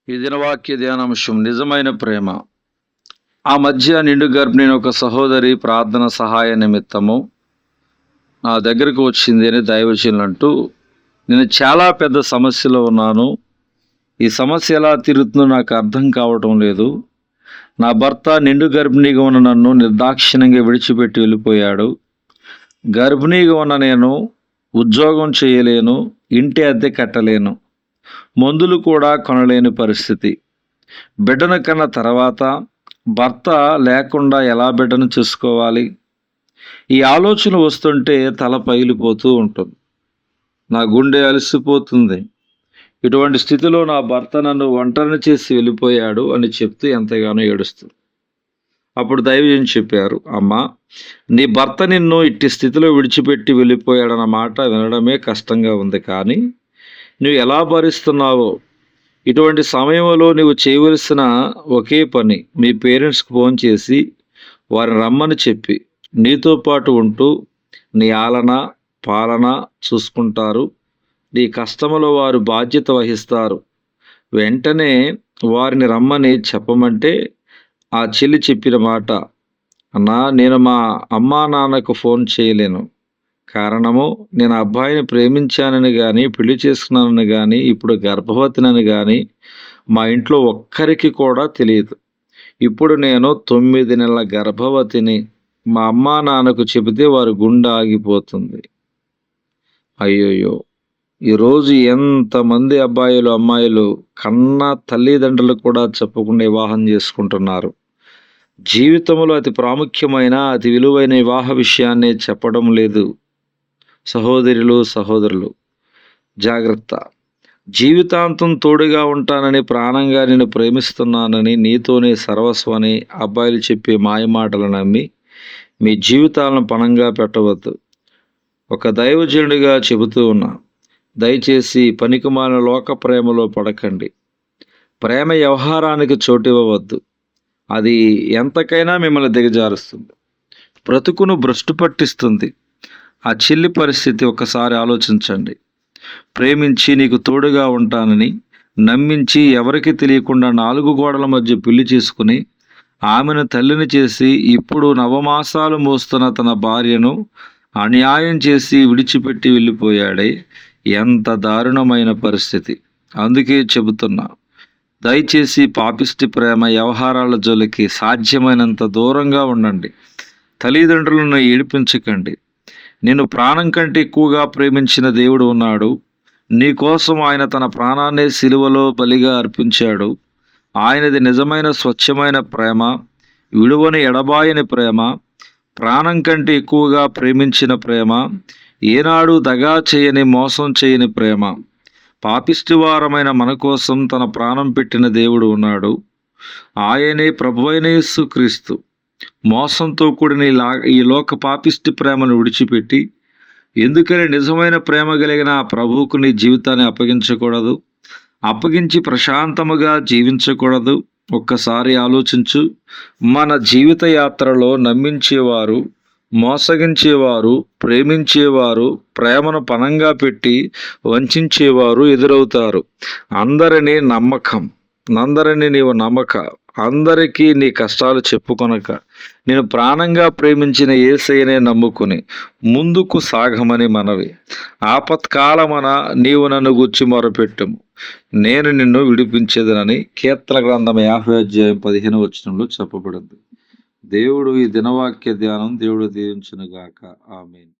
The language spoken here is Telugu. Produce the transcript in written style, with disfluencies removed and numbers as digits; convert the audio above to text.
ఈ దినవాక్య ధ్యానాంశం నిజమైన ప్రేమ. ఆ మధ్య నిండు గర్భిణి ఒక సహోదరి ప్రార్థన సహాయ నిమిత్తము నా దగ్గరకు వచ్చింది అని దైవజనులు అంటూ, నేను చాలా పెద్ద సమస్యలో ఉన్నాను, ఈ సమస్య ఎలా తీరుతుందో నాకు అర్థం కావటం లేదు, నా భర్త నిండు గర్భిణిగా ఉన్న నన్ను నిర్దాక్షిణ్యంగా విడిచిపెట్టి వెళ్ళిపోయాడు, గర్భిణిగా ఉన్న నేను ఉద్యోగం చేయలేను, ఇంటి అద్దె కట్టలేను, మందులు కూడా కొనలేని పరిస్థితి, బిడ్డను కన్న తర్వాత భర్త లేకుండా ఎలా బిడ్డను చూసుకోవాలి? ఈ ఆలోచన వస్తుంటే తల పగిలిపోతూ ఉంటుంది, నా గుండె అలసిపోతుంది. ఇటువంటి స్థితిలో నా భర్త నన్ను ఒంటరిని చేసి వెళ్ళిపోయాడు అని చెప్తూ ఎంతగానో ఏడుస్తుంది. అప్పుడు దైవజనులు చెప్పారు, అమ్మా, నీ భర్త నిన్ను ఇట్టి స్థితిలో విడిచిపెట్టి వెళ్ళిపోయాడన్న మాట వినడమే కష్టంగా ఉంది, కానీ నువ్వు ఎలా భరిస్తున్నావో, ఇటువంటి సమయంలో నువ్వు చేయవలసిన ఒకే పని మీ పేరెంట్స్కి ఫోన్ చేసి వారిని రమ్మని చెప్పి నీతో పాటు ఉంటూ నీ ఆలన పాలన చూసుకుంటారు, నీ కష్టములో వారు బాధ్యత వహిస్తారు. వెంటనే వారిని రమ్మని చెప్పమంటే ఆ చెల్లి చెప్పిన మాట, అన్నా, నేను మా అమ్మా నాన్నకు ఫోన్ చేయలేను, కారణము నేను అబ్బాయిని ప్రేమించానని కానీ పెళ్లి చేసుకున్నానని కానీ ఇప్పుడు గర్భవతినని కానీ మా ఇంట్లో ఒక్కరికి కూడా తెలియదు. ఇప్పుడు నేను 9 నెలల గర్భవతిని, మా అమ్మా నాన్నకు చెబితే వారి గుండె ఆగిపోతుంది. అయ్యోయ్యో, ఈరోజు ఎంతమంది అబ్బాయిలు అమ్మాయిలు కన్న తల్లిదండ్రులు కూడా చెప్పకుండా వివాహం చేసుకుంటున్నారు. జీవితంలో అతి ప్రాముఖ్యమైన అతి విలువైన వివాహ విషయాన్ని చెప్పడం లేదు. సహోదరులు సహోదరులు, జాగ్రత్త. జీవితాంతం తోడుగా ఉంటానని, ప్రాణంగా నేను ప్రేమిస్తున్నానని, నీతోనే సర్వస్వని అబ్బాయిలు చెప్పే మాయమాటలు నమ్మి మీ జీవితాలను పణంగా పెట్టవద్దు. ఒక దైవజనుడిగా చెబుతూ ఉన్నా, దయచేసి పనికిమాలిన లోక ప్రేమలో పడకండి. ప్రేమ వ్యవహారానికి చోటివ్వవద్దు, అది ఎంతకైనా మిమ్మల్ని దిగజారుస్తుంది, బ్రతుకును భ్రష్టు పట్టిస్తుంది. ఆ చెల్లి పరిస్థితి ఒక్కసారి ఆలోచించండి. ప్రేమించి నీకు తోడుగా ఉంటానని నమ్మించి ఎవరికి తెలియకుండా 4 గోడల మధ్య పెళ్లి చేసుకుని ఆమెను తల్లిని చేసి ఇప్పుడు నవమాసాలు మోస్తున్న తన భార్యను అన్యాయం చేసి విడిచిపెట్టి వెళ్ళిపోయాడే, ఎంత దారుణమైన పరిస్థితి. అందుకే చెబుతున్నా, దయచేసి పాపిష్టి ప్రేమ వ్యవహారాల జోలికి సాధ్యమైనంత దూరంగా ఉండండి. తల్లిదండ్రులను ఏడిపించకండి. నిన్ను ప్రాణం కంటే ఎక్కువగా ప్రేమించిన దేవుడు ఉన్నాడు. నీ కోసం ఆయన తన ప్రాణాన్ని సిలువలో బలిగా అర్పించాడు. ఆయనది నిజమైన స్వచ్ఛమైన ప్రేమ, విడువని ఎడబాయని ప్రేమ, ప్రాణం కంటే ఎక్కువగా ప్రేమించిన ప్రేమ, ఏనాడు దగా చేయని మోసం చేయని ప్రేమ. పాపిష్టివారమైన మన కోసం తన ప్రాణం పెట్టిన దేవుడు ఉన్నాడు. ఆయనే ప్రభువైన యేసుక్రీస్తు మోసంతో కూడిన ఈ లోక పాపిష్టి ప్రేమను విడిచిపెట్టి, ఎందుకని నిజమైన ప్రేమ కలిగిన ఆ ప్రభువుకు నీ జీవితాన్ని అప్పగించకూడదు? అప్పగించి ప్రశాంతముగా జీవించకూడదు? ఒక్కసారి ఆలోచించు. మన జీవిత యాత్రలో నమ్మించేవారు, మోసగించేవారు, ప్రేమించేవారు, ప్రేమను పణంగా పెట్టి వంచేవారు ఎదురవుతారు. అందరినీ నీవు నమ్మక, అందరికీ నీ కష్టాలు చెప్పుకొనక, నేను ప్రాణంగా ప్రేమించిన యేసయ్యనే నమ్ముకుని ముందుకు సాగమని మనవి. ఆపత్కాలమున నీవు నన్ను గూర్చి మొరపెట్టుము, నేను నిన్ను విడిపించేదనని కీర్తన గ్రంథం 50:15 చెప్పబడింది. దేవుడు ఈ దినవాక్య ధ్యానం దేవుడు దీవించునుగాక. ఆమేన్.